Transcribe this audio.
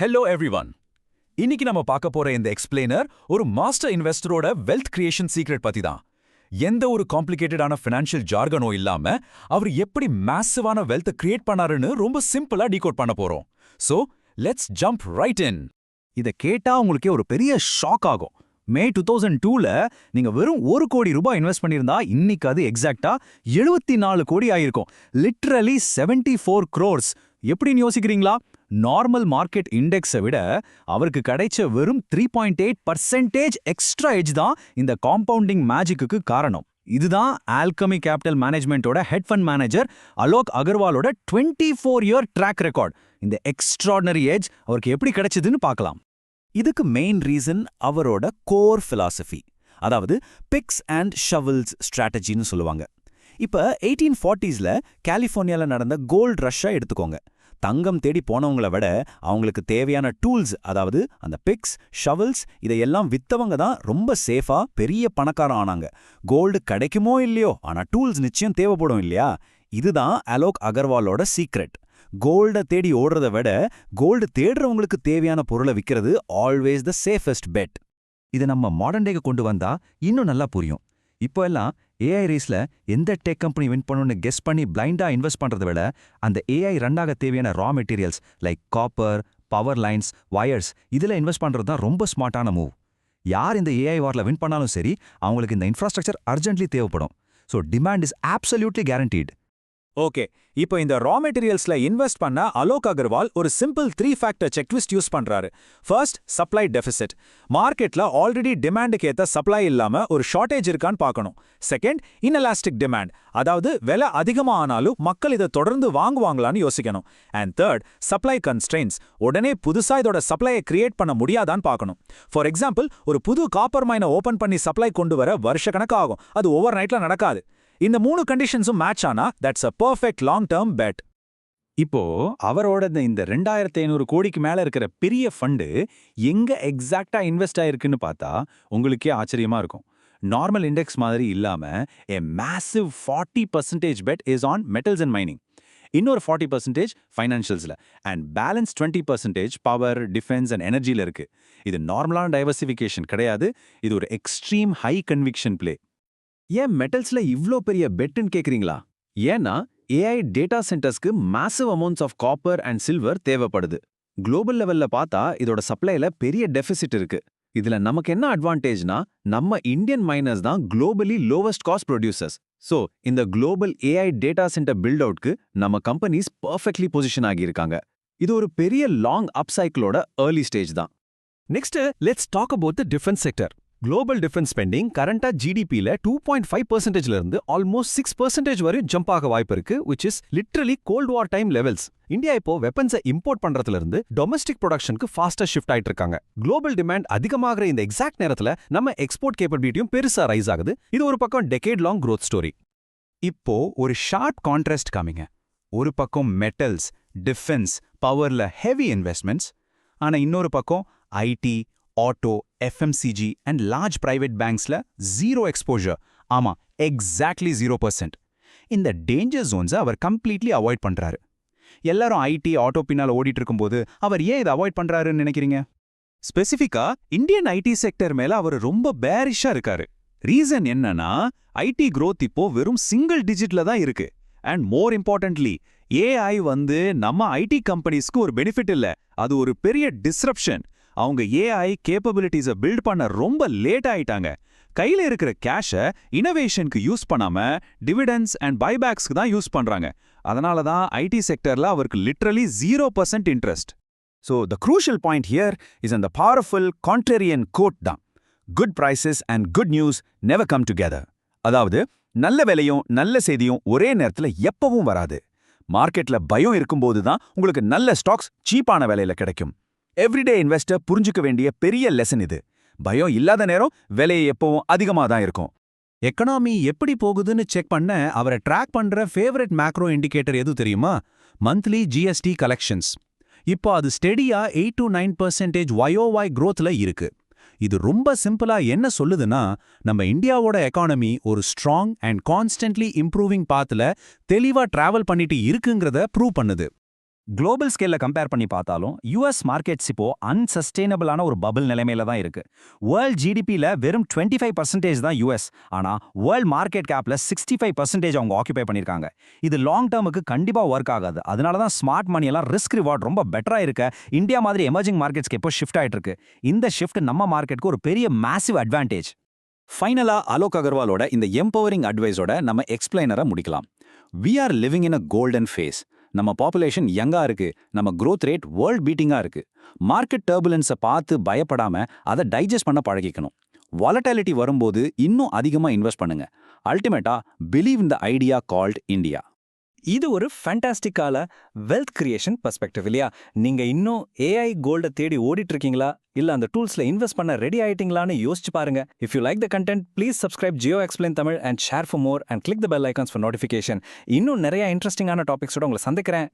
Hello everyone. இன்னைக்கு நம்ம பார்க்க போற இந்த எக்ஸ்பிளைனர் ஒரு மாஸ்டர் இன்வெஸ்டரோட வெல்த் கிரியேஷன் சீக்ரெட் பத்தி தான். எந்த ஒரு காம்ப்ளிகேட்டடான ஃபினான்ஷியல் ஜார்கனோ இல்லாம அவர் எப்படி மேசிவான வெல்த் கிரியேட் பண்ணாருன்னு ரொம்ப சிம்பிளா டீகோட் பண்ண போறோம். சோ லெட்ஸ் ஜம்ப் ரைட் இன். இதை கேட்டா உங்களுக்கே ஒரு பெரிய ஷாக் ஆகும். மே 2002ல நீங்க வெறும் 1 கோடி ரூபாய் இன்வெஸ்ட் பண்ணியிருந்தா இன்னைக்கு அது எக்ஸாக்டா 74 கோடி ஆயிருக்கும். Literally 74 crores. எப்படின்னு யோசிக்கிறீங்களா? நார்மல் மார்க்கெட் இண்டெக்ஸை விட அவருக்கு கிடைச்ச வெறும் 3.8% எக்ஸ்ட்ரா எட்ஜ் தான் இந்த காம்பவுண்டிங் மேஜிக்கு காரணம். இதுதான் ஆல்கமி கேபிட்டல் மேனேஜ்மெண்ட்டோட ஹெட் ஃபண்ட் மேனேஜர் அலோக் அகர்வாலோட 24 இயர் ட்ராக் ரெக்கார்ட். இந்த எக்ஸ்ட்ராடனரி எட்ஜ் அவருக்கு எப்படி கிடைச்சதுன்னு பார்க்கலாம். இதுக்கு மெயின் ரீசன் அவரோட கோர் பிலாசபி, அதாவது பிக்ஸ் அண்ட் ஷவல்ஸ் ஸ்ட்ராட்டஜின்னு சொல்லுவாங்க. இப்ப 1840ஸ்ல கலிஃபோர்னியால நடந்த கோல்ட் ரஷ்ஷை எடுத்துக்கோங்க. தங்கம் தேடி போனவங்களை விட அவங்களுக்கு தேவையான டூல்ஸ், அதாவது அந்த பிக்ஸ் ஷவல்ஸ் இதையெல்லாம் வித்தவங்க தான் ரொம்ப சேஃபா பெரிய பணக்காரன் ஆனாங்க. கோல்டு கிடைக்குமோ இல்லையோ, ஆனா டூல்ஸ் நிச்சயம் தேவைப்படும் இல்லையா? இதுதான் அலோக் அகர்வாலோட சீக்ரெட். கோல்டை தேடி ஓடுறத விட கோல்டு தேடுறவங்களுக்கு தேவையான பொருளை விற்கிறது ஆல்வேஸ் த சேஃபஸ்ட் பெட். இதை நம்ம மாடர்ன் டேக்கு கொண்டு வந்தா இன்னும் நல்லா புரியும். இப்போ எல்லாம் ஏஐ ரேஸ்ல எந்த டெக் கம்பெனி வின் பண்ணணும்னு கெஸ் பண்ணி பிளைண்டா இன்வெஸ்ட் பண்றதை விட அந்த ஏஐ ரன்னாக தேவையான raw materials like copper, power lines, wires இதுல இன்வெஸ்ட் பண்றது தான் ரொம்ப ஸ்மார்ட்டான மூவ். யார் இந்த ஏஐ வார்ல வின் பண்ணாலும் சரி, அவங்களுக்கு இந்த இன்ஃப்ராஸ்ட்ரக்சர் அர்ஜென்ட்லி தேவைப்படும். So demand is absolutely guaranteed. Okay, இப்போ இந்த ரா மெட்டீரியல்ஸ்ல இன்வெஸ்ட் பண்ண அலோக் அகர்வால் ஒரு simple 3 factor check twist use பண்றாரு. First, supply deficit. மார்க்கெட்ல ஆல்ரெடி டிமாண்டுக்கு ஏத்த சப்ளை இல்லாம ஒரு ஷார்டேஜ் இருக்கான்னு பார்க்கணும். செகண்ட், இன்எலாஸ்டிக் டிமாண்ட், அதாவது விலை அதிகமா ஆனாலும் மக்கள் இதை தொடர்ந்து வாங்குவாங்களான்னு யோசிக்கணும். And third, supply constrains. உடனே புதுசா இதோட சப்ளையை கிரியேட் பண்ண முடியாதான்னு பார்க்கணும். ஃபார் எக்ஸாம்பிள், ஒரு புது காப்பர் மைனை ஓபன் பண்ணி சப்ளை கொண்டு வர வருஷக்கணக்கு ஆகும். அது ஓவர் நைட்ல நடக்காது. இந்த 3 கண்டிஷன்ஸும் மேட்ச் ஆனா that's a perfect long term bet. இப்போ அவரோட இந்த 2500 கோடிக்கு மேல இருக்கிற பெரிய ஃபண்டு எங்க எக்ஸாக்டா இன்வெஸ்ட் ஆயிருக்குன்னு பார்த்தா உங்களுக்கே ஆச்சரியமா இருக்கும். நார்மல் இண்டெக்ஸ் மாதிரி இல்லாம a massive 40% bet is on metals and mining. இன்னொரு 40% ஃபைனான்ஷியல்ஸ்ல and balance 20% power, defence and எனர்ஜில இருக்கு. இது நார்மலான டைவர்சிஃபிகேஷன் கிடையாது, இது ஒரு எக்ஸ்ட்ரீம் ஹை கன்விக்ஷன் பிளே. ஏன் மெட்டல்ஸ்ல இவ்ளோ பெரிய பெட்னு கேக்குறீங்களா? ஏன்னா ஏஐ டேட்டா சென்டர்ஸ்க்கு massive amounts of copper and silver தேவைப்படுது. குளோபல் லெவல்ல பார்த்தா இதோட சப்ளைல பெரிய டெபிசிட் இருக்கு. இதுல நமக்கு என்ன அட்வான்டேஜ்னா, நம்ம இந்தியன் மைனர்ஸ் தான் globally lowest cost producers. So இந்த global AI data centre build அவுட்க்கு நம்ம கம்பெனிஸ் பர்ஃபெக்ட்லி பொசிஷன் ஆகியிருக்காங்க. இது ஒரு பெரிய லாங் அப் சைக்கிளோட ஏர்லி ஸ்டேஜ் தான். Next, let's talk about the defence sector. Global defence spending கரண்டா ஜிடிபியில் 2.5%ல இருந்து ஆல்மோஸ்ட் 6% வரை ஜம்ப் ஆக வாய்ப்பு இருக்கு, which is literally gold war time levels. India இப்போ வெப்பன்ஸை இம்போர்ட் பண்றதுல இருந்து டொமஸ்டிக் ப்ரொடக்ஷனுக்கு ஃபாஸ்டா ஷிஃப்ட் ஆயிட்டு இருக்காங்க. குளோபல் டிமாண்ட் அதிகமாகிற இந்த எக்ஸாக்ட் நேரத்துல நம்ம எக்ஸ்போர்ட் கேப்பபிலிட்டியும் பெருசா ரைஸ் ஆகுது. இது ஒரு பக்கம் டெகேட் லாங் growth ஸ்டோரி. இப்போ ஒரு ஷார்ப் கான்ட்ராஸ்ட் காமிங்க. ஒரு பக்கம் மெட்டல்ஸ், டிஃபென்ஸ், பவர்ல ஹெவி இன்வெஸ்ட்மெண்ட்ஸ், ஆனா இன்னொரு பக்கம் IT, auto, FMCG and large private பேங்க்ஸ்ல ஜீரோ எக்ஸ்போஜர். ஆமா, எக்ஸாக்ட்லி 0%. இந்த டேஞ்சர் ஜோன்ஸை அவர் கம்ப்ளீட்லி அவாய்ட் பண்றாரு. எல்லாரும் ஐடி, ஆட்டோ பின்னால ஓடிட்டு இருக்கும்போது அவர் ஏன் இதை அவாய்ட் பண்றாருன்னு நினைக்கிறீங்க? ஸ்பெசிஃபிக்கா இந்தியன் ஐடி செக்டர் மேல அவர் ரொம்ப பேரிஷா இருக்காரு. ரீசன் என்னன்னா, ஐடி growth இப்போ வெறும் சிங்கிள் டிஜிட்ல தான் இருக்கு. அண்ட் மோர் இம்பார்ட்டன்ட்லி, ஏஐ நம்ம ஐடி கம்பெனிஸ்க்கு ஒரு பெனிஃபிட் இல்ல, அது ஒரு பெரிய டிஸ்ரப்ஷன். அவங்க ஏஐ கேப்பபிலிட்டிஸை பில்ட் பண்ண ரொம்ப லேட் ஆயிட்டாங்க. கையில இருக்கிற கேஷை இனோவேஷனுக்கு யூஸ் பண்ணாம டிவிடெண்ட்ஸ் அண்ட் பைபேக்ஸ்க்கு தான் யூஸ் பண்றாங்க. அதனால தான் ஐடி செக்டர்ல அவருக்கு literally 0% interest. So the crucial point here is அந்த பவர்ஃபுல் கான்ட்ரேரியன் கோட் தான். Good prices and good news never come together. அதாவது நல்ல விலையும் நல்ல செய்தியும் ஒரே நேரத்தில் எப்பவும் வராது. மார்க்கெட்ல பயம் இருக்கும்போது தான் உங்களுக்கு நல்ல ஸ்டாக்ஸ் சீப்பான விலையில கிடைக்கும். எவ்ரிடே இன்வெஸ்டர் புரிஞ்சுக்க வேண்டிய பெரிய லெசன் இது. பயம் இல்லாத நேரம் விலை எப்பவும் அதிகமாக தான் இருக்கும். எக்கனாமி எப்படி போகுதுன்னு செக் பண்ண அவரை ட்ராக் பண்ற ஃபேவரட் மேக்ரோ இண்டிகேட்டர் எது தெரியுமா? Monthly GST collections. இப்போ அது ஸ்டெடியா 8 to 9% YOY growthல இருக்கு. இது ரொம்ப சிம்பிளா என்ன சொல்லுதுன்னா, நம்ம இந்தியாவோட எக்கானமி ஒரு ஸ்ட்ராங் அண்ட் கான்ஸ்டன்ட்லி இம்ப்ரூவிங் பாத்துல தெளிவா டிராவல் பண்ணிட்டு இருக்குங்கிறத ப்ரூவ் பண்ணுது. குளோபல் ஸ்கேல்ல கம்பேர் பண்ணி பார்த்தாலும் யூஎஸ் மார்க்கெட்ஸ் இப்போ அன்சஸ்டெயினபிளான ஒரு பபிள் நிலைமையில தான் இருக்கு. வேர்ல்ட் ஜிடிபியில் வெறும் 25% தான் யூஎஸ், ஆனா வேர்ல்ட் மார்க்கெட் கேப்ல 65% அவங்க ஆக்குபை பண்ணியிருக்காங்க. இது லாங் டேர்முக்கு கண்டிப்பா ஒர்க் ஆகாது. அதனால தான் ஸ்மார்ட் மணி எல்லாம் ரிஸ்க் ரிவார்ட் ரொம்ப பெட்டரா இருக்க இந்தியா மாதிரி எமர்ஜிங் மார்க்கெட்ஸ்க்கு இப்போ ஷிஃப்ட் ஆயிட்டு இருக்கு. இந்த ஷிஃப்ட் நம்ம மார்க்கெட்க்கு ஒரு பெரிய மேசிவ் அட்வான்டேஜ். ஃபைனலா அலோக் அகர்வாலோட இந்த எம்பவரிங் அட்வைஸோட நம்ம எக்ஸ்பிளைனரை முடிக்கலாம். We are living in a golden phase. நம்ம பாப்புலேஷன் யங்கா இருக்கு, நம்ம growth ரேட் வேர்ல்ட் பீட்டிங்கா இருக்கு. மார்க்கெட் டர்புலன்ஸை பார்த்து பயப்படாம அதை டைஜஸ்ட் பண்ண பழகிக்கணும். வாலட்டாலிட்டி வரும்போது இன்னும் அதிகமா இன்வெஸ்ட் பண்ணுங்க. அல்டிமேட்டா believe in the idea called India. இது ஒரு ஃபேண்டாஸ்டிக்கால வெல்த் கிரியேஷன் பெர்ஸ்பெக்டிவ் இல்லையா? நீங்க இன்னும் ஏஐ கோல்டை தேடி ஓடிட்டு இருக்கீங்களா, இல்ல அந்த டூல்ஸ்ல இன்வெஸ்ட் பண்ண ரெடி ஆயிட்டீங்களான்னு யோசிச்சு பாருங்க. If you like the content, please subscribe Jio explain Tamil and share for more and click the bell icons for notification. இன்னும் நிறைய இன்ட்ரெஸ்டிங்கான டாபிக்ஸோட உங்களை சந்திக்கிறேன்.